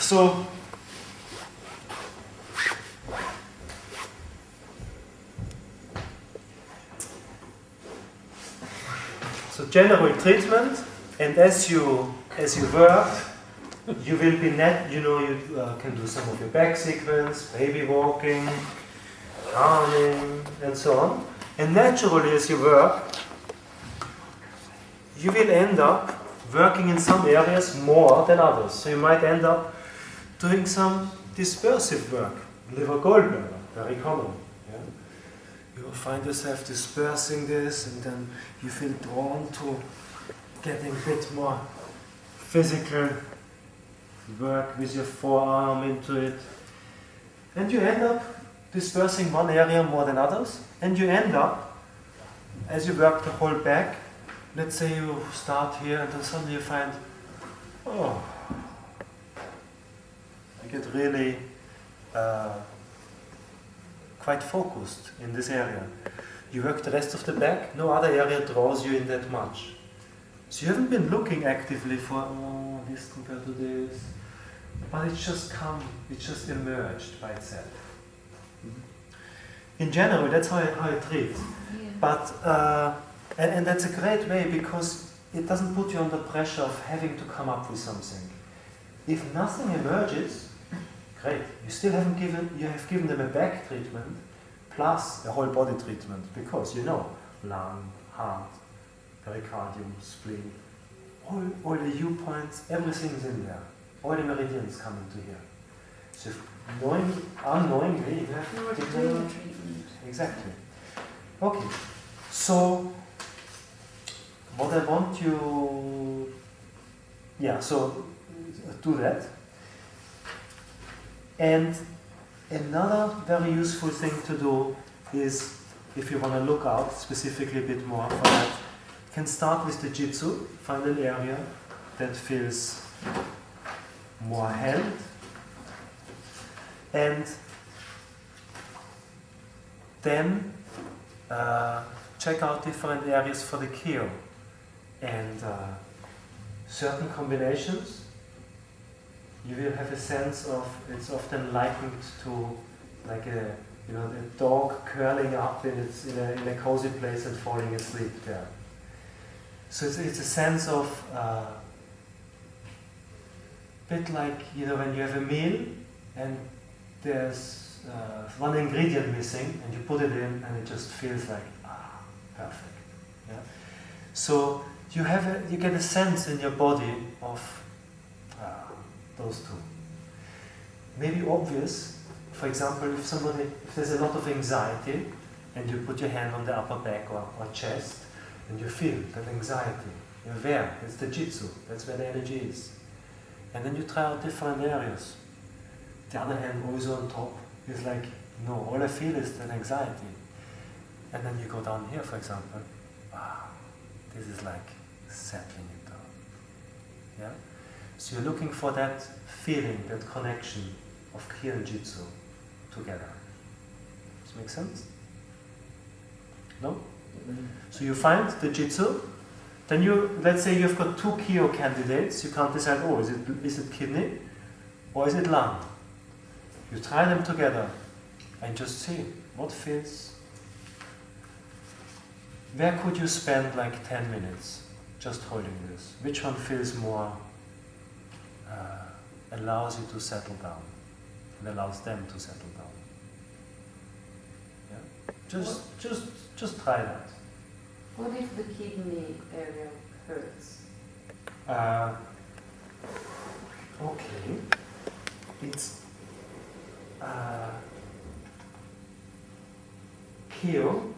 So general treatment, and as you work, you will be you can do some of your back sequence, baby walking, calming, and so on. And naturally, as you work, you will end up working in some areas more than others. So you might end up doing some dispersive work, liver gallbladder, very common. Yeah? You will find yourself dispersing this, and then you feel drawn to getting a bit more physical work with your forearm into it. And you end up dispersing one area more than others, and you end up, as you work the whole back, let's say you start here and then suddenly you find, oh, I get really quite focused in this area. You work the rest of the back, no other area draws you in that much. So you haven't been looking actively for, oh, this compared to this, but it's just come, it's just emerged by itself. In general, that's how I treat. Yeah. But, and that's a great way because it doesn't put you under pressure of having to come up with something. If nothing emerges, great. You have given them a back treatment plus a whole body treatment because lung, heart, pericardium, spleen, all the U points, everything's in there. All the meridians come into here. So if unknowingly, you have treatment. Exactly. Okay. So what I want you, so do that. And another very useful thing to do is, if you want to look out specifically a bit more for that, you can start with the Jitsu, find an area that feels more held, and then check out different areas for the Kyo, and certain combinations you will have a sense of. It's often likened to like a dog curling up in a cozy place and falling asleep there. So it's a sense of bit like when you have a meal and there's one ingredient missing and you put it in and it just feels like perfect. Yeah. So you get a sense in your body of those two. Maybe obvious, for example, if there's a lot of anxiety and you put your hand on the upper back or chest and you feel that anxiety, you're there, it's the Jitsu, that's where the energy is. And then you try out different areas. The other hand always on top is like, no, all I feel is that anxiety. And then you go down here, for example, this is like settling it down. Yeah? So you're looking for that feeling, that connection of Kyo and Jitsu together. Does it make sense? No? Mm-hmm. So you find the Jitsu, then let's say you've got two Kyo candidates, you can't decide, is it kidney or is it lung? You try them together and just see what feels. Where could you spend like 10 minutes just holding this? Which one feels more, allows you to settle down and allows them to settle down? Yeah? Just try that. What if the kidney area hurts? Okay. It's Kyo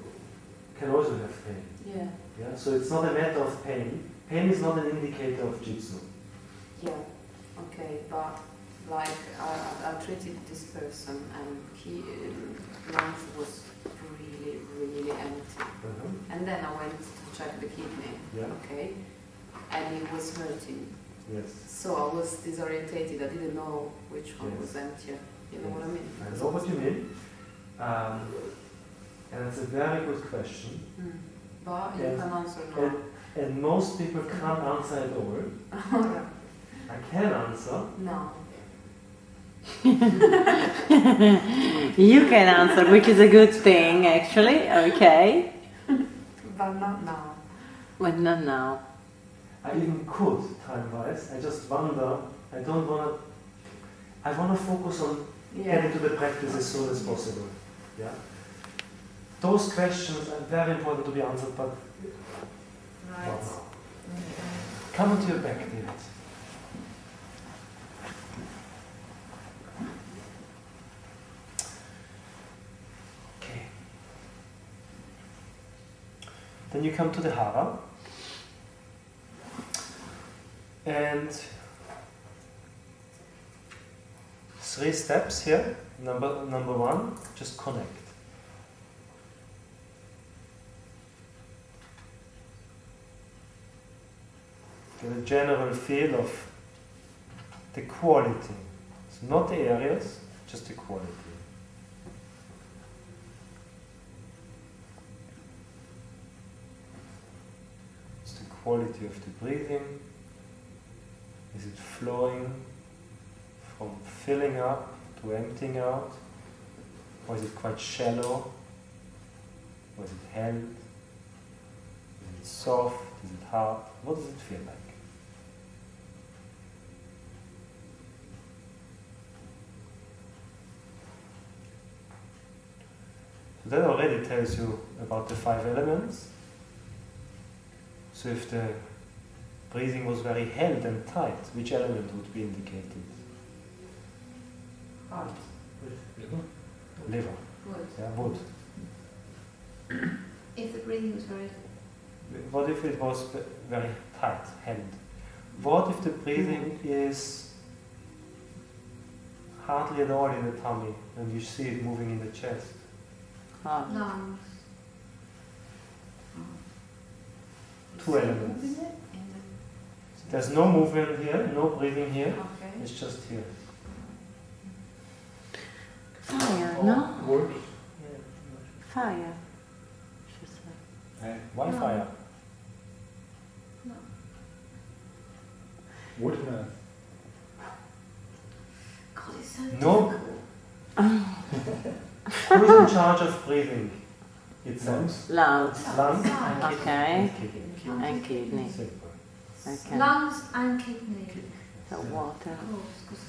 can also have pain. Yeah. Yeah. So it's not a matter of pain. Pain is not an indicator of Jitsu. Yeah. Okay, but like I treated this person and lungs was really, really empty. Mm-hmm. And then I went to check the kidney. Yeah. Okay. And it was hurting. Yes. So I was disorientated. I didn't know which one was empty. You know what I mean? I know what you mean. And it's a very good question. But you can answer no. And most people can't answer at all. I can answer. No. You can answer, which is a good thing, actually. Okay. But not now. But not now. I even could, time-wise. I just wonder, I want to focus on getting to the practice as soon as possible. Yeah. Those questions are very important to be answered, but Right. not now. Come onto your back, David. Okay. Then you come to the Hara. And 3 steps here. Number 1, just connect. Get a general feel of the quality. It's not the areas, just the quality. It's the quality of the breathing. Is it flowing from filling up to emptying out? Or is it quite shallow? Or is it held? Is it soft? Is it hard? What does it feel like? So that already tells you about the 5 elements. So if the breathing was very held and tight, which element would be indicated? Heart. Liver. Wood. Yeah, wood. If the breathing was very... What if it was very tight, held? What if the breathing is hardly at all in the tummy and you see it moving in the chest? Heart. lungs. 2 elements. In the... There's no movement here, no breathing here. Okay. It's just here. Fire, no? Wood. Fire. Should say. Why No. fire? No. Wood and earth. God, it's so No. difficult. Who is in charge of breathing? It's Lungs. Lungs. lungs Lungs. and Okay. kidney. And kidney. Simple. Okay. Lungs and kidney. So water. Of course, because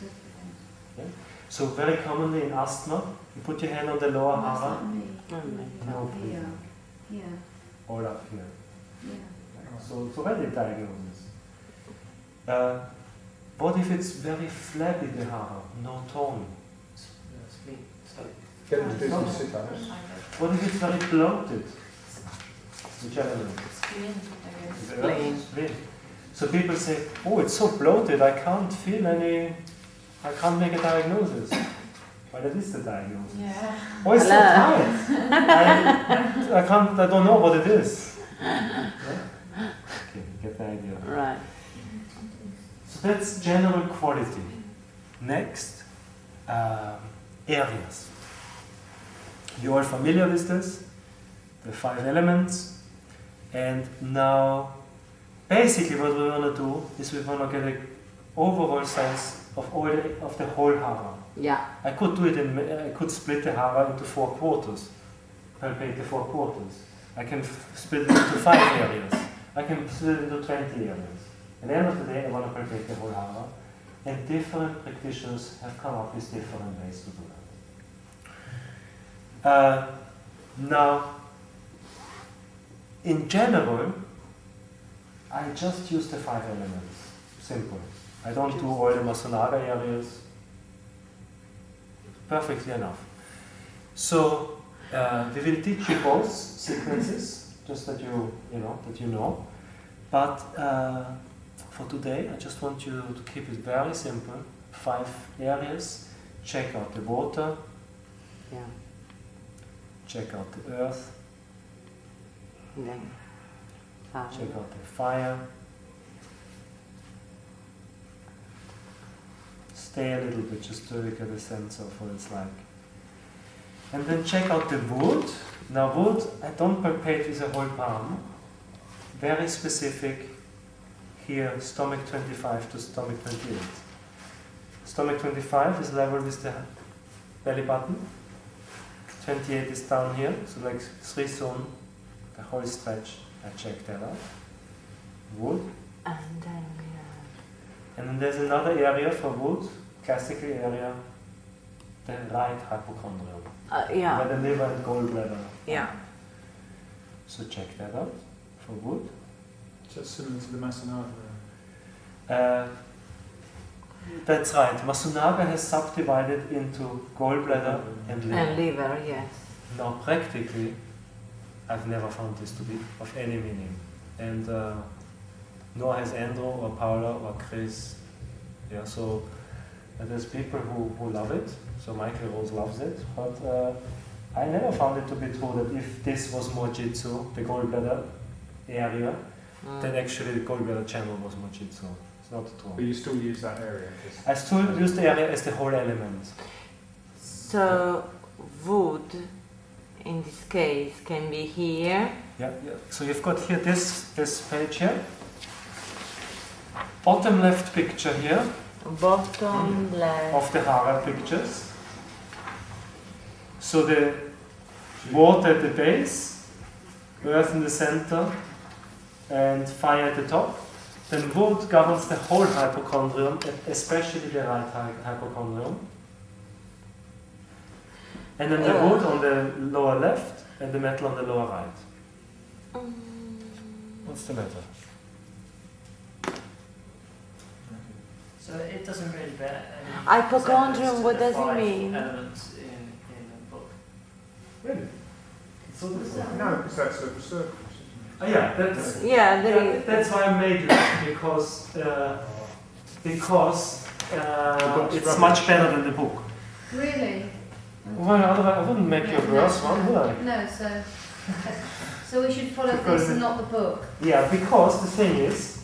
they're... So very commonly in asthma, you put your hand on the lower What's hara, that mean? no Here. breathing, Yeah. all up here. Yeah. So it's already a diagnosis. What if it's very flabby, the hara, no tone? Get them to do some sit-ups. What if it's very bloated? Which element? Spleen. Spleen. So people say, oh, it's so bloated, I can't feel any, I can't make a diagnosis. Well, that is the diagnosis. Yeah. Oh, it's so Hello. tight. I don't know what it is. Yeah? Okay, you get the idea. Right. So that's general quality. Next, areas. You're all familiar with this, the 5 elements. And now, basically what we want to do is we want to get an overall sense of the whole hara. Yeah. I could do it I could split the hara into 4 quarters, palpate the 4 quarters. I can split it into 5 areas. I can split it into 20 areas. At the end of the day, I want to palpate the whole hara. And different practitioners have come up with different ways to do that. Now, in general, I just use the 5 elements. Simple. I don't do all the Masanaga areas. Perfectly enough. So we will teach you both sequences, just that you know. But for today, I just want you to keep it very simple. 5 areas. Check out the water. Yeah. Check out the earth. And then fire. Check out the fire. Stay a little bit just to get a sense of what it's like. And then check out the wood. Now wood, I don't palpate with a whole palm. Very specific here, stomach 25 to stomach 28. Stomach 25 is level with the belly button. 28 is down here, so like 3 zone, the whole stretch. I check that out. Wood. And then And then there's another area for wood, classical area, the right hypochondrium, yeah. where the liver and gallbladder. Yeah. So check that out for wood. So it's similar to the Masunaga. That's right. Masunaga has subdivided into gallbladder and liver. And liver, yes. Now, practically, I've never found this to be of any meaning, and nor has Andrew or Paula or Chris. Yeah, so there's people who love it. So Michael Rose loves it, but I never found it to be true that if this was more jitsu, the gallbladder area, then actually the gallbladder channel was more jitsu. It's not true. But you still use that area? I still use the area as the whole element. So wood, in this case, can be here. Yeah. So you've got here this page here. Bottom left picture here Bottom left. of the Hara pictures. So the water at the base, earth in the center, and fire at the top. Then wood governs the whole hypochondrium, especially the right hypochondrium. And then the wood on the lower left and the metal on the lower right. What's the matter? So it doesn't really bear any Hypochondrium, resemblance to what the does it 5 mean? elements in the book. Really? So different. No, because that's a research. Yeah, that's Yeah, there is. that's why I made it because it's much better than the book. Really? Well, otherwise I wouldn't make you a worse one, would I? No, so we should follow this and not the book. Yeah, because the thing is,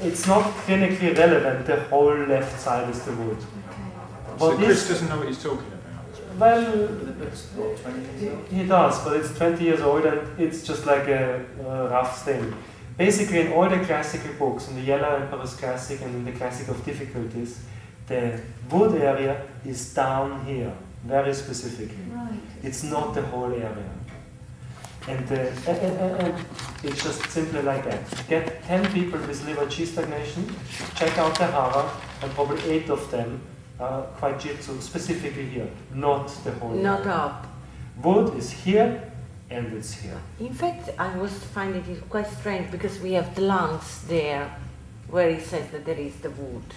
it's not clinically relevant. The whole left side is the wood. Okay. So But Chris this, doesn't know what he's talking about. well, But the book's what, 20 years old? he does, but it's 20 years old and it's just like a rough thing. Basically, in all the classical books, in the Yellow Emperor's Classic and in the Classic of Difficulties, the wood area is down here, very specifically. Right. It's not the whole area. And it's just simply like that. Get 10 people with liver chi stagnation, check out the Hara, and probably 8 of them are quite jitsu, specifically here, not the whole Not area. up. Wood is here, and it's here. In fact, I was finding it quite strange because we have the lungs there, where it says that there is the wood.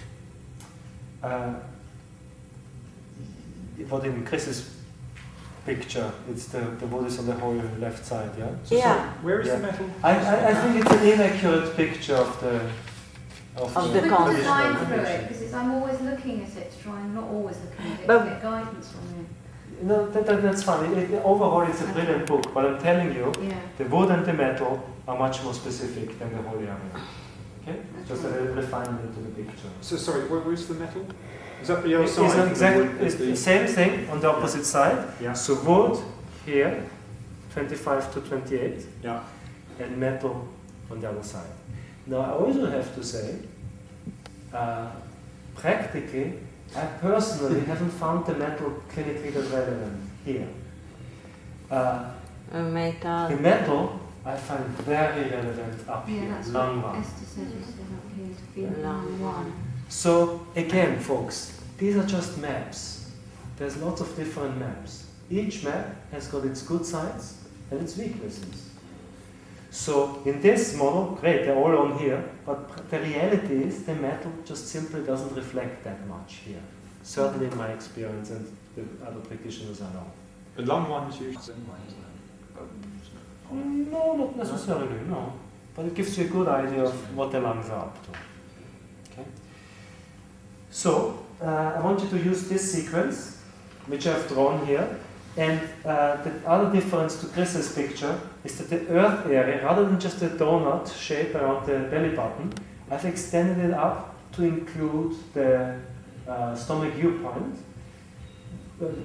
What in Chris's picture, it's the wood is on the whole left side, yeah? Yeah. Where is Yeah. the metal? I think it's an inaccurate picture of the Of You the put condition. design through it because I'm always looking at it to try and not always looking at it But- to get guidance from it. No, that's fine. Overall, it's a brilliant book, but I'm telling you, Yeah. the wood and the metal are much more specific than the whole area. Okay? Just a little refinement to the picture. So sorry, where's the metal? Is that the other It's side? it's the same thing on the opposite side. Yeah. So wood here, 25 to 28, Yeah. and metal on the other side. Now I also have to say, practically, I personally haven't found the metal clinically that relevant here. Metal. The metal I find very relevant up Yeah, here, that's lung what one. Esther said you said up here to feel Lung one. So again, folks, these are just maps. There's lots of different maps. Each map has got its good sides and its weaknesses. So in this model, great, they're all on here, but the reality is the metal just simply doesn't reflect that much here. Certainly in my experience, and the other practitioners I know. The lung one is usually anyway, isn't it? No, not necessarily, no. But it gives you a good idea of what the lungs are up to. Okay. So, I want you to use this sequence, which I've drawn here. And the other difference to Chris's picture is that the earth area, rather than just a donut shape around the belly button, I've extended it up to include the stomach viewpoint.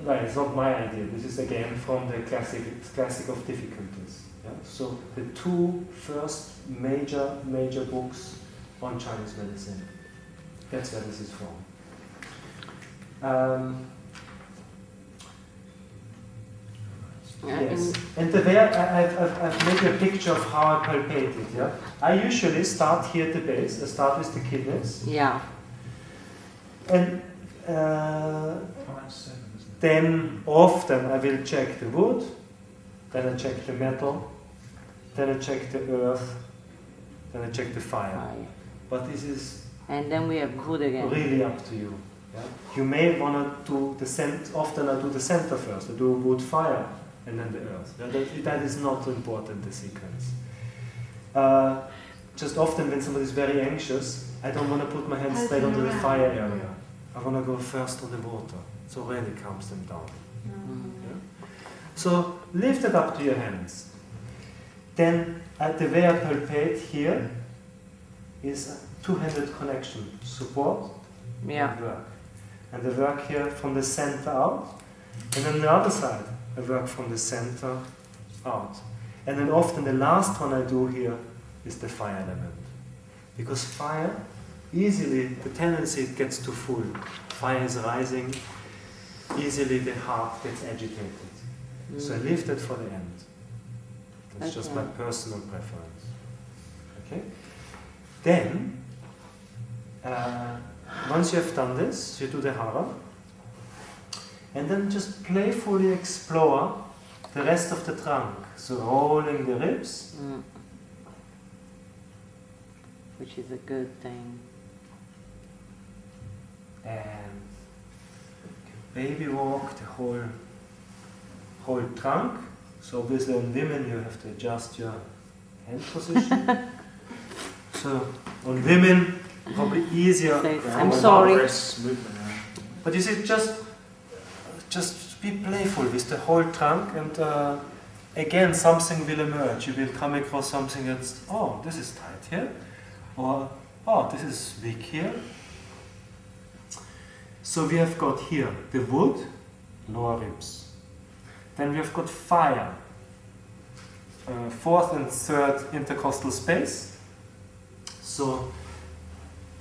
Right, it's not my idea. This is again from the classic of difficulties. Yeah? So the two first major books on Chinese medicine. That's where this is from. Yes. And the way I've made a picture of how I palpate it. Yeah. I usually start here at the base. I start with the kidneys. Yeah. And then often I will check the wood, then I check the metal, then I check the earth, then I check the fire. But this is and then we have wood again. Really up to you. Yeah? You may want to do the center. Often I do the center first. I do wood, fire, and then the earth. That is not important, the sequence. Just often when somebody is very anxious, I don't want to put my hands straight onto the fire area. I want to go first on the water. It already calms them down. Yeah? So lift it up to your hands. Then the way I palpate here is a two-handed connection, support and work. And I work here from the center out, and then the other side I work from the center out. And then often the last one I do here is the fire element. Because fire, easily the tendency it gets too full. Fire is rising, easily the heart gets agitated. So I leave that for the end. That's just my personal preference. Okay? Then, once you have done this, you do the Hara, and then just playfully explore the rest of the trunk. So rolling the ribs. Which is a good thing. And baby walk the whole trunk. So obviously on women you have to adjust your hand position. So on women, probably easier. I'm sorry. But you see, just be playful with the whole trunk, and again something will emerge. You will come across something that's, oh, this is tight here, or oh, this is weak here. So we have got here the wood, lower ribs. Then we have got fire, fourth and third intercostal space. So,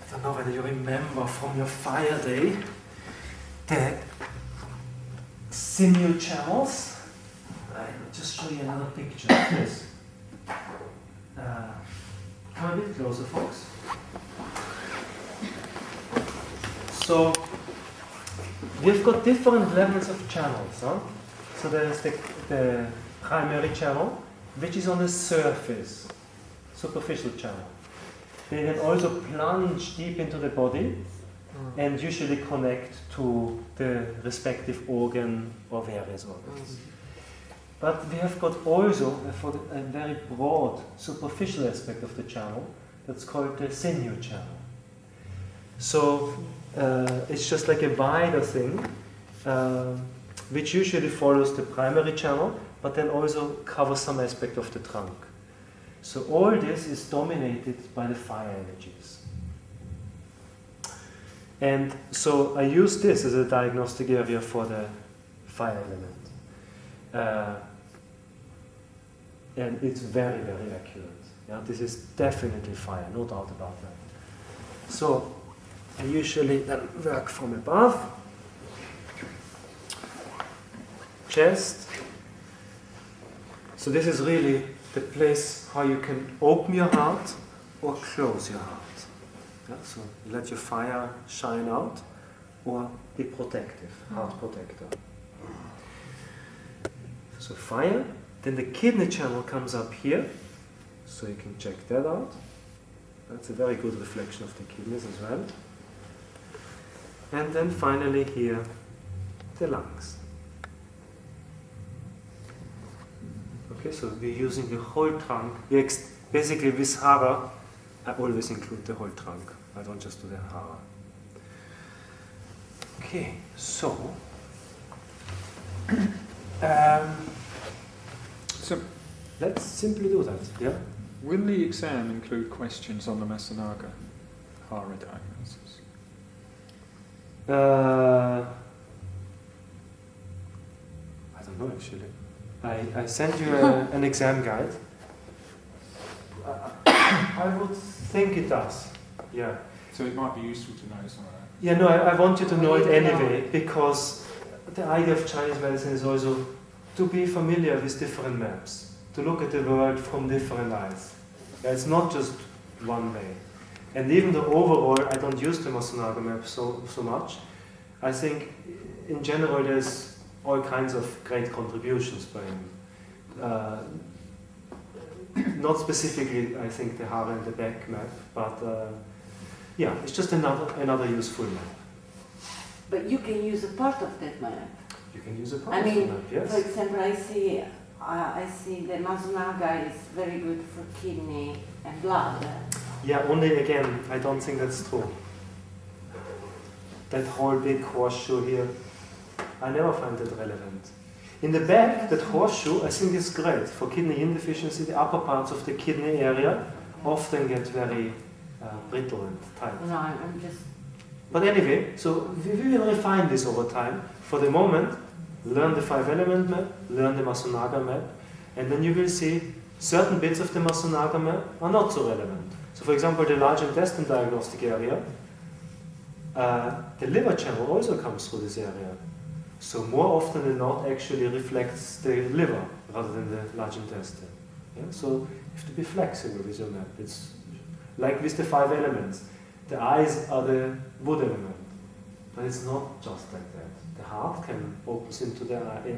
I don't know whether you remember from your fire day, the sinew channels. I'll just show you another picture of this. Come a bit closer, folks. So, we've got different levels of channels. Huh? So there's the primary channel, which is on the surface, superficial channel. They can also plunge deep into the body and usually connect to the respective organ or various organs. But we have got also a very broad, superficial aspect of the channel that's called the sinew channel. So it's just like a wider thing, which usually follows the primary channel, but then also covers some aspect of the trunk. So all this is dominated by the fire energies. And so I use this as a diagnostic area for the fire element. And it's very, very accurate. Yeah, this is definitely fire, no doubt about that. So I usually then work from above, chest. So this is really the place how you can open your heart or close your heart. Yeah, so let your fire shine out or be protective, heart protector. So fire, then the kidney channel comes up here, so you can check that out. That's a very good reflection of the kidneys as well. And then finally here, the lungs. Okay, so we're using the whole trunk. Basically with Hara, I always include the whole trunk. I don't just do the Hara. Okay, so So, let's simply do that. Yeah. will the exam include questions on the Masanaga Hara diagnosis? I don't know actually. I sent you an exam guide. I would think it does. Yeah. So it might be useful to know some of that. Yeah, no, I want you to know it anyway, because the idea of Chinese medicine is also to be familiar with different maps, to look at the world from different eyes. Yeah, it's not just one way. And even though overall I don't use the Masunaga map so much, I think in general there's all kinds of great contributions by him. Not specifically, I think, the Hara and the Beck map, but yeah, it's just another useful map. But you can use a part of that map. You can use a part I of the mean, map, yes. for example, I see the Masunaga is very good for kidney and blood. Yeah, only again, I don't think that's true. That whole big horseshoe here, I never find that relevant. In the back, that horseshoe, I think is great. For kidney insufficiency, the upper parts of the kidney area often get very brittle and tight. No, I'm just... But anyway, so we will refine this over time. For the moment, learn the 5-element map, learn the Masunaga map, and then you will see certain bits of the Masunaga map are not so relevant. So for example, the large intestine diagnostic area, the liver channel also comes through this area. So more often than not actually reflects the liver rather than the large intestine. Yeah? So you have to be flexible with your map. It's like with the 5 elements. The eyes are the wood element, but it's not just like that. The heart can open into the eye,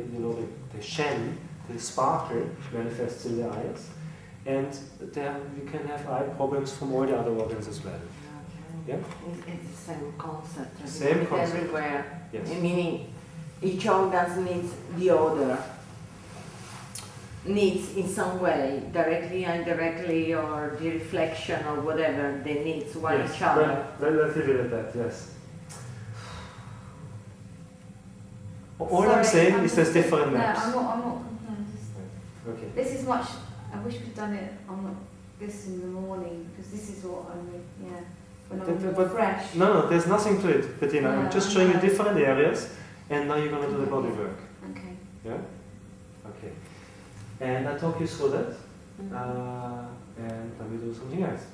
the shen, the sparkle manifests in the eyes, and then you can have eye problems from all the other organs as well. Okay. Yeah? It's the same concept. Same concept. Everywhere. Yes. Meaning each organ needs the other. Needs in some way, directly, indirectly, or the reflection or whatever, they need one Yes. each other. Well, let's leave it at that, yes. All Sorry, I'm saying is there's different maps. No, I'm not. No, just, Okay. this is much. I wish we'd done it on this in the morning because this is what when I'm more fresh. No, there's nothing to it, Bettina. I'm just showing you different areas, and now you're going to do the body work. Okay. Yeah? Okay. And I talk you through that, Mhm. and then we do something else.